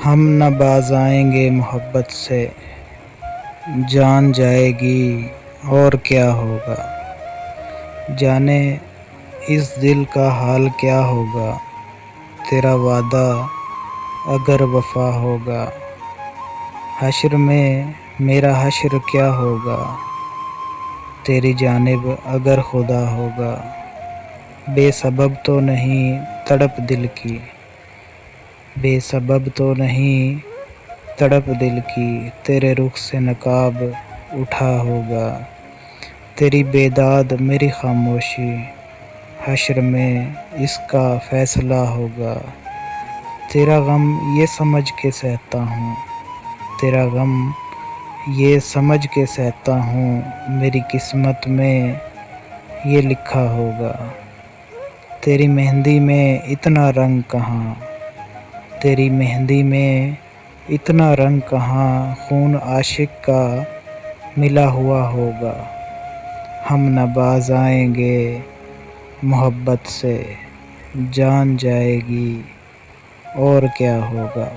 हम न बाज़ आएंगे मोहब्बत से, जान जाएगी और क्या होगा। जाने इस दिल का हाल क्या होगा, तेरा वादा अगर वफा होगा। हश्र में मेरा हश्र क्या होगा, तेरी जानिब अगर खुदा होगा। बेसबब तो नहीं तड़प दिल की, बेसबब तो नहीं तड़प दिल की, तेरे रुख से नकाब उठा होगा। तेरी बेदाद मेरी खामोशी, हश्र में इसका फैसला होगा। तेरा गम ये समझ के सहता हूँ, तेरा गम ये समझ के सहता हूँ, मेरी किस्मत में ये लिखा होगा। तेरी मेहंदी में इतना रंग कहाँ, तेरी मेहंदी में इतना रंग कहाँ, खून आशिक का मिला हुआ होगा। हम न बाज़ आएंगे मोहब्बत से, जान जाएगी और क्या होगा।